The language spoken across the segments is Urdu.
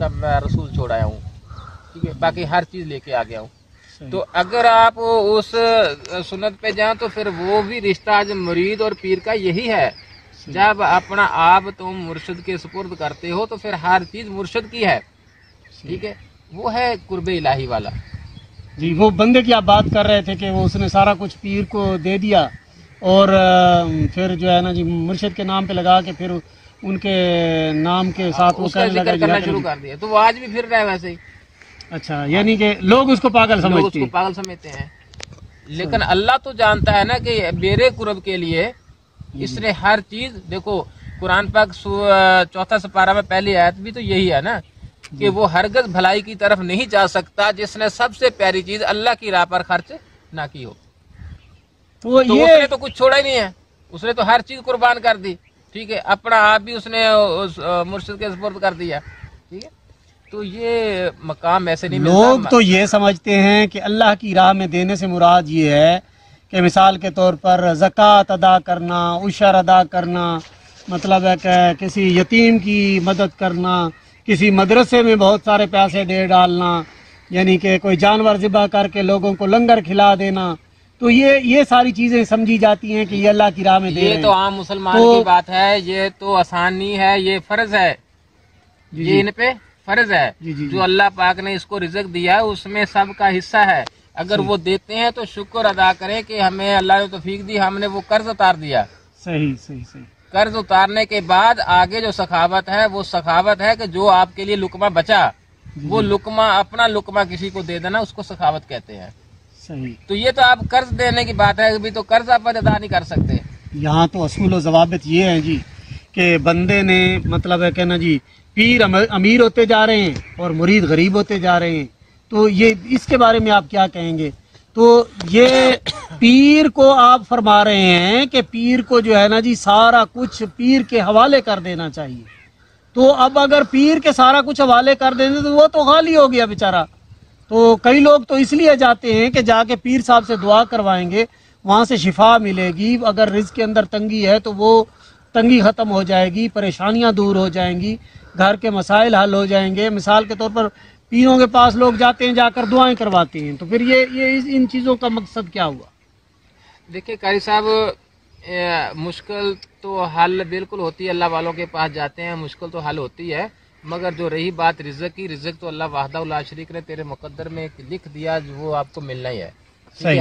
کا میں رسول چھوڑ آیا ہوں، ٹھیک ہے، باقی ہر چیز لے کے آ گیا ہوں۔ تو اگر آپ اس سنت پہ جائیں تو پھر وہ بھی رشتہ آج مرید اور پیر کا یہی ہے، جب اپنا آپ تم مرشد کے سپرد کرتے ہو تو پھر ہر چیز مرشد کی ہے، ٹھیک ہے، وہ ہے قرب الہی والا۔ جی، وہ بندے کی آپ بات کر رہے تھے کہ وہ اس نے سارا کچھ پیر کو دے دیا اور پھر جو ہے نا جی مرشد کے نام پہ لگا کے پھر ان کے نام کے ساتھ وہ اس کا ذکر کرنا شروع کر دیا، تو وہ آج بھی پھر رہا ہے ویسے ہی۔ اچھا، یعنی کہ لوگ اس کو پاگل لوگ اس سمجھتے کو ہیں۔ پاگل سمجھتے ہیں، لیکن اللہ تو جانتا ہے نا کہ میرے قرب کے لیے اس نے ہر چیز، دیکھو قرآن پاک 4 سپارہ میں پہلی آیت بھی تو یہی ہے نا کہ وہ ہرگز بھلائی کی طرف نہیں جا سکتا جس نے سب سے پیاری چیز اللہ کی راہ پر خرچ نہ کی ہو۔ تو تو اس نے تو کچھ چھوڑا ہی نہیں ہے، اس نے تو ہر چیز قربان کر دی، ٹھیک ہے، اپنا آپ بھی اس نے مرشد کے سپرد کر دیا، ٹھیک ہے۔ تو یہ مقام ایسے نہیں ملتا۔ لوگ تو یہ سمجھتے ہیں کہ اللہ کی راہ میں دینے سے مراد یہ ہے کہ مثال کے طور پر زکوٰۃ ادا کرنا، عشر ادا کرنا، مطلب ہے کہ کسی یتیم کی مدد کرنا، کسی مدرسے میں بہت سارے پیسے دے ڈالنا، یعنی کہ کوئی جانور ذبح کر کے لوگوں کو لنگر کھلا دینا، تو یہ ساری چیزیں سمجھی جاتی ہیں کہ یہ اللہ کی راہ میں دے رہے ہیں۔ یہ تو عام مسلمان کی بات ہے، یہ تو آسان نہیں ہے، یہ فرض ہے، یہ ان پہ فرض ہے۔ جو اللہ پاک نے اس کو رزق دیا ہے اس میں سب کا حصہ ہے، اگر وہ دیتے ہیں تو شکر ادا کریں کہ ہمیں اللہ نے توفیق دی، ہم نے وہ قرض اتار دیا۔ صحیح صحیح صحیح۔ قرض اتارنے کے بعد آگے جو سخاوت ہے وہ سخاوت ہے کہ جو آپ کے لیے لقمہ بچا وہ لقمہ، اپنا لقمہ کسی کو دے دینا، اس کو سخاوت کہتے ہیں۔ صحیح۔ تو یہ تو آپ قرض دینے کی بات ہے، ابھی تو قرض آپ ادا نہیں کر سکتے۔ یہاں تو اصول و ضوابط یہ ہیں جی کہ بندے نے مطلب ہے کہ نا جی پیر امیر ہوتے جا رہے ہیں اور مرید غریب ہوتے جا رہے ہیں، تو یہ اس کے بارے میں آپ کیا کہیں گے؟ تو یہ پیر کو آپ فرما رہے ہیں کہ پیر کو جو ہے نا جی سارا کچھ پیر کے حوالے کر دینا چاہیے، تو اب اگر پیر کے سارا کچھ حوالے کر دیں تو وہ تو خالی ہو گیا بیچارہ۔ تو کئی لوگ تو اس لیے جاتے ہیں کہ جا کے پیر صاحب سے دعا کروائیں گے، وہاں سے شفا ملے گی، اگر رزق کے اندر تنگی ہے تو وہ تنگی ختم ہو جائے گی، پریشانیاں دور ہو جائیں گی، گھر کے مسائل حل ہو جائیں گے۔ مثال کے طور پر پیروں کے پاس لوگ جاتے ہیں، جا کر دعائیں کرواتے ہیں، تو پھر یہ ان چیزوں کا مقصد کیا ہوا؟ دیکھیں قاری صاحب، مشکل تو حل بالکل ہوتی ہے، اللہ والوں کے پاس جاتے ہیں مشکل تو حل ہوتی ہے، مگر جو رہی بات رزق کی، رزق تو اللہ وحدہ لا شریک نے تیرے مقدر میں لکھ دیا، وہ آپ کو ملنا ہی ہے،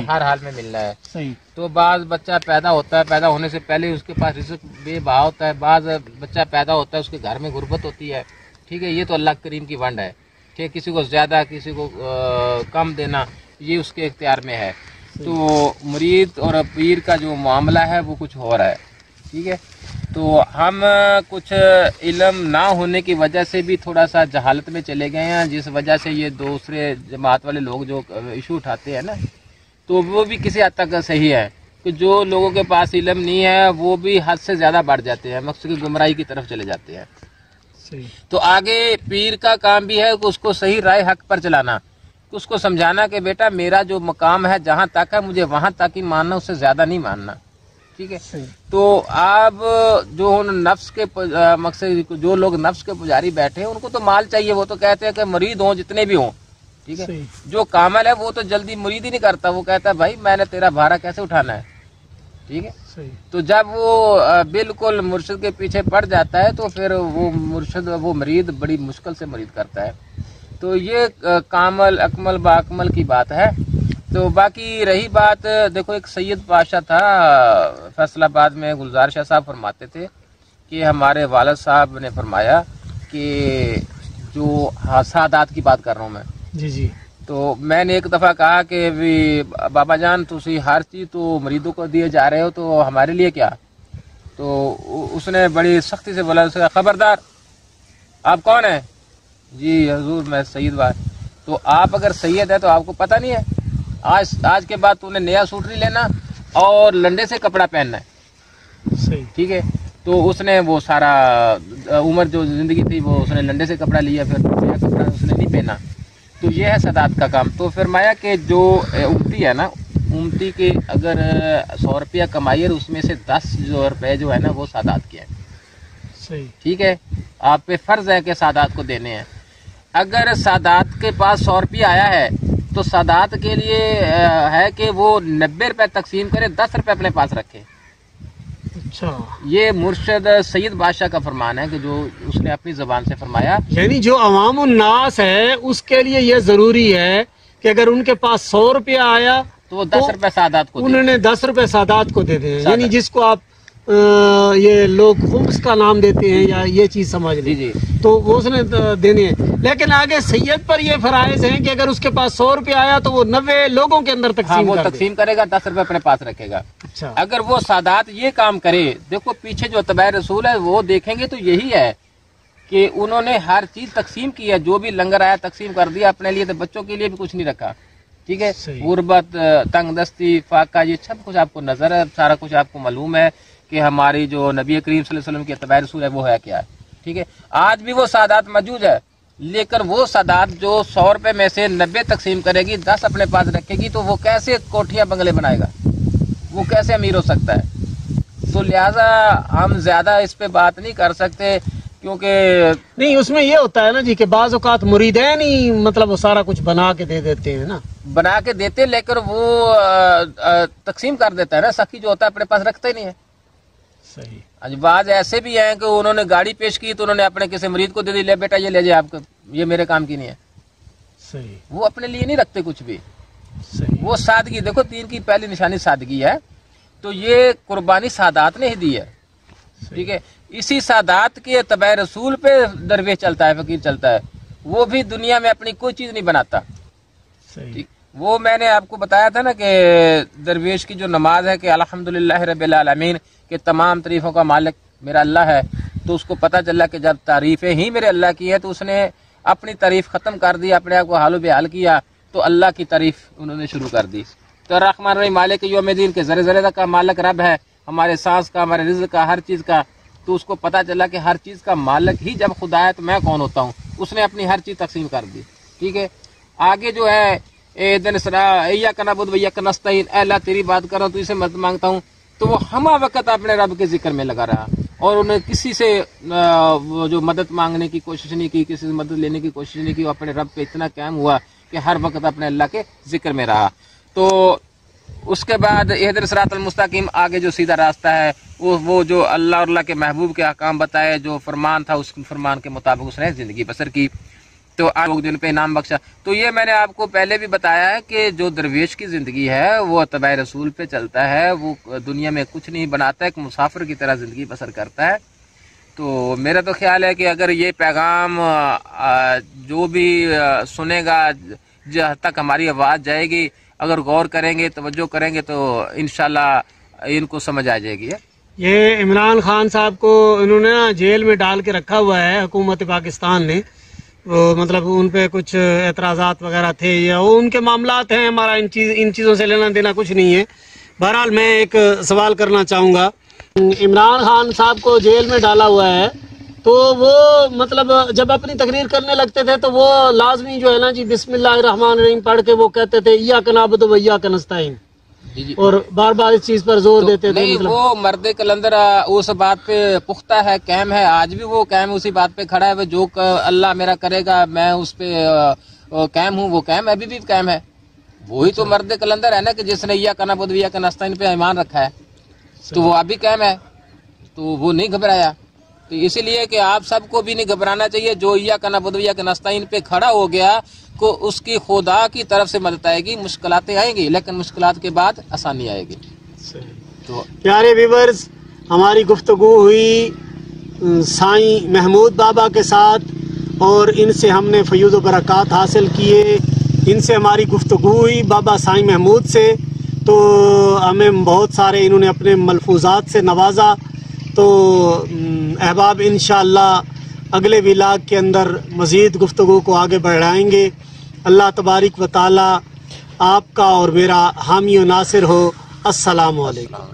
ہر حال میں ملنا ہے۔ صحیح۔ تو بعض بچہ پیدا ہوتا ہے، پیدا ہونے سے پہلے اس کے پاس رزق بے بہا ہوتا ہے، بعض بچہ پیدا ہوتا ہے اس کے گھر میں غربت ہوتی ہے، ٹھیک ہے، یہ تو اللہ کریم کی ونڈ ہے، ٹھیک ہے، کسی کو زیادہ کسی کو کم دینا یہ اس کے اختیار میں ہے۔ تو مرید اور پیر کا جو معاملہ ہے وہ کچھ ہو رہا ہے، ٹھیک ہے۔ تو ہم کچھ علم نہ ہونے کی وجہ سے بھی تھوڑا سا جہالت میں چلے گئے ہیں، جس وجہ سے یہ دوسرے جماعت والے لوگ جو ایشو اٹھاتے ہیں نا، تو وہ بھی کسی حد تک صحیح ہے کہ جو لوگوں کے پاس علم نہیں ہے وہ بھی حد سے زیادہ بڑھ جاتے ہیں، مقصد کی گمراہی کی طرف چلے جاتے ہیں۔ تو آگے پیر کا کام بھی ہے کہ اس کو صحیح رائے حق پر چلانا، اس کو سمجھانا کہ بیٹا میرا جو مقام ہے جہاں تک ہے مجھے وہاں تک ہی ماننا، اس سے زیادہ نہیں ماننا، ٹھیک ہے۔ تو آپ جو نفس کے مقصد جو لوگ نفس کے پجاری بیٹھے ہیں ان کو تو مال چاہیے، وہ تو کہتے ہیں کہ مرید ہوں جتنے بھی ہوں، ٹھیک ہے۔ جو کامل ہے وہ تو جلدی مرید ہی نہیں کرتا، وہ کہتا ہے بھائی میں نے تیرا بھارا کیسے اٹھانا ہے، ٹھیک ہے۔ تو جب وہ بالکل مرشد کے پیچھے پڑ جاتا ہے تو پھر وہ مرشد وہ مرید بڑی مشکل سے مرید کرتا ہے۔ تو یہ کامل اکمل با اکمل کی بات ہے۔ تو باقی رہی بات، دیکھو ایک سید پاشا تھا فیصل آباد میں، گلزار شاہ صاحب فرماتے تھے کہ ہمارے والد صاحب نے فرمایا کہ جو سادات کی بات کر رہا ہوں میں، جی جی، تو میں نے ایک دفعہ کہا کہ بابا جان تسی ہر چیز تو مریدوں کو دیے جا رہے ہو تو ہمارے لیے کیا؟ تو اس نے بڑی سختی سے بولا، خبردار آپ کون ہیں؟ جی حضور میں سید بات۔ تو آپ اگر سید ہے تو آپ کو پتہ نہیں ہے آج کے بعد تو نے نیا سوٹ نہیں لینا اور لنڈے سے کپڑا پہننا ہے، ٹھیک ہے۔ تو اس نے وہ سارا عمر جو زندگی تھی وہ اس نے لنڈے سے کپڑا لیا، پھر نیا کپڑا اس نے نہیں پہنا۔ تو یہ ہے سادات کا کام۔ تو فرمایا کہ جو امتی ہے نا، امتی کے اگر 100 روپیہ کمائی ہے اس میں سے 10 روپے جو ہے نا وہ سادات کے ہیں، ٹھیک ہے۔ آپ پہ فرض ہے کہ سادات کو دینے ہیں. اگر سادات کے پاس 100 روپیہ آیا ہے تو سادات کے لیے ہے کہ وہ 90 روپے تقسیم کرے، 10 روپے اپنے پاس رکھے. اچھا، یہ مرشد سید بادشاہ کا فرمان ہے کہ جو اس نے اپنی زبان سے فرمایا. یعنی جو عوام الناس ہے اس کے لیے یہ ضروری ہے کہ اگر ان کے پاس 100 روپیہ آیا تو وہ 10 روپے سادات کو انہوں نے 10 روپے سادات کو دے دیں. سادات. یعنی جس کو آپ یہ لوگ خمس کا نام دیتے ہیں یا یہ چیز سمجھ لیں، جی تو وہ اس نے دینے ہیں. لیکن آگے سید پر یہ فرائض ہیں کہ اگر اس کے پاس 100 روپیہ آیا تو وہ 90 لوگوں کے اندر وہ تقسیم تقسیم کرے گا، 10 روپے اپنے پاس رکھے گا. اچھا، اگر وہ سادات یہ کام کرے، دیکھو پیچھے جو اتباع رسول ہے وہ دیکھیں گے تو یہی ہے کہ انہوں نے ہر چیز تقسیم کی ہے. جو بھی لنگر آیا تقسیم کر دیا اپنے لیے، تو بچوں کے لیے بھی کچھ نہیں رکھا. ٹھیک ہے، غربت، تنگ دستی، فاقہ، یہ سب کچھ آپ کو نظر ہے، سارا کچھ آپ کو معلوم ہے کہ ہماری جو نبی کریم صلی اللہ علیہ وسلم کی اتباع رسول ہے وہ ہے کیا ہے. ٹھیک ہے، آج بھی وہ سادات موجود ہے، لیکن وہ سادات جو 100 روپے میں سے 90 تقسیم کرے گی، 10 اپنے پاس رکھے گی، تو وہ کیسے کوٹھیاں بنگلے بنائے گا؟ وہ کیسے امیر ہو سکتا ہے؟ تو لہٰذا ہم زیادہ اس پہ بات نہیں کر سکتے، کیونکہ نہیں اس میں یہ ہوتا ہے نا جی کہ بعض اوقات مریدین ہی مطلب وہ سارا کچھ بنا کے دے دیتے ہیں نا، بنا کے دیتے، لیکن وہ تقسیم کر دیتا ہے نا. سخی جو ہوتا ہے اپنے پاس رکھتا ہی نہیں ہے. صحیح. بعض ایسے بھی ہیں کہ انہوں نے گاڑی پیش کی تو انہوں نے اپنے کسی مرید کو دے دی، لے بیٹا یہ لے جائے، آپ کو یہ میرے کام کی نہیں ہے. صحیح. وہ اپنے لیے نہیں رکھتے کچھ بھی. صحیح. وہ سادگی، دیکھو دین کی پہلی نشانی سادگی ہے، تو یہ قربانی سادات نے ہی دی ہے. ٹھیک ہے، اسی سادات کے اتباع رسول پہ درویش چلتا ہے، فقیر چلتا ہے. وہ بھی دنیا میں اپنی کوئی چیز نہیں بناتا. صحیح. وہ میں نے آپ کو بتایا تھا نا کہ درویش کی جو نماز ہے کہ الحمدللہ رب العالمین، کہ تمام تعریفوں کا مالک میرا اللہ ہے، تو اس کو پتہ چلا کہ جب تعریفیں ہی میرے اللہ کی ہے تو اس نے اپنی تعریف ختم کر دی، اپنے آپ کو حال و بحال کیا، تو اللہ کی تعریف انہوں نے شروع کر دی. تو الرحمن الرحیم مالک یوم الدین کے ذرے ذرے کا مالک رب ہے، ہمارے سانس کا، ہمارے رزق کا، ہر چیز کا. تو اس کو پتہ چلا کہ ہر چیز کا مالک ہی جب خدا ہے تو میں کون ہوتا ہوں. اس نے اپنی ہر چیز تقسیم کر دی. ٹھیک ہے، آگے جو ہے اہدنا الصراط ایاک نعبد و ایاک نستعین، اے اللہ تیری بات کر رہا ہوں، تو اسے مدد مانگتا ہوں. تو وہ ہمہ وقت اپنے رب کے ذکر میں لگا رہا، اور انہیں کسی سے جو مدد مانگنے کی کوشش نہیں کی، کسی سے مدد لینے کی کوشش نہیں کی. وہ اپنے رب پہ اتنا قائم ہوا کہ ہر وقت اپنے اللہ کے ذکر میں رہا. تو اس کے بعد اہدنا الصراط المستقیم، آگے جو سیدھا راستہ ہے وہ جو اللہ اور اللہ کے محبوب کے احکام بتائے، جو فرمان تھا اس فرمان کے مطابق اس نے زندگی بسر کی، تو آج لوگ جن پہ انعام بخشا. تو یہ میں نے آپ کو پہلے بھی بتایا ہے کہ جو درویش کی زندگی ہے وہ اتباع رسول پہ چلتا ہے، وہ دنیا میں کچھ نہیں بناتا، ایک مسافر کی طرح زندگی بسر کرتا ہے. تو میرا تو خیال ہے کہ اگر یہ پیغام جو بھی سنے گا، جہاں تک ہماری آواز جائے گی، اگر غور کریں گے، توجہ کریں گے، تو انشاءاللہ ان کو سمجھ آ جائے گی. یہ عمران خان صاحب کو انہوں نے جیل میں ڈال کے رکھا ہوا ہے حکومت پاکستان نے. وہ مطلب ان پہ کچھ اعتراضات وغیرہ تھے یا وہ ان کے معاملات ہیں، ہمارا ان چیزوں سے لینا دینا کچھ نہیں ہے. بہرحال میں ایک سوال کرنا چاہوں گا. عمران خان صاحب کو جیل میں ڈالا ہوا ہے، تو وہ مطلب جب اپنی تقریر کرنے لگتے تھے تو وہ لازمی جو ہے نا جی بسم اللہ الرحمن الرحیم پڑھ کے وہ کہتے تھے ایاک نعبد و ایاک نستعین، اور بار بار اس چیز پر زور دیتے تھے. نہیں، وہ مرد کلندر اس بات پہ پختہ ہے، قائم ہے، آج بھی وہ قائم اسی بات پہ کھڑا ہے. جو اللہ میرا کرے گا میں اس پہ قائم ہوں، وہ قائم ابھی بھی قائم ہے. وہی تو مرد کلندر ہے نا کہ جس نے ایاک نعبد و ایاک نستعین پہ ایمان رکھا ہے، تو وہ ابھی قائم ہے، تو وہ نہیں گھبرایا. تو اسی لیے کہ آپ سب کو بھی نہیں گھبرانا چاہیے. جو ایاک نعبد و ایاک نستعین پہ کھڑا ہو گیا کو اس کی خدا کی طرف سے مدد آئے گی. مشکلاتیں آئیں گی، لیکن مشکلات کے بعد آسانی آئے گی. تو پیارے ویورز، ہماری گفتگو ہوئی سائیں محمود بابا کے ساتھ، اور ان سے ہم نے فیوض و برکات حاصل کیے. ان سے ہماری گفتگو ہوئی بابا سائیں محمود سے، تو ہمیں بہت سارے انہوں نے اپنے ملفوظات سے نوازا. تو احباب انشاءاللہ اگلے ولاگ کے اندر مزید گفتگو کو آگے بڑھائیں گے. اللہ تبارک و تعالی آپ کا اور میرا حامی و ناصر ہو. السلام علیکم.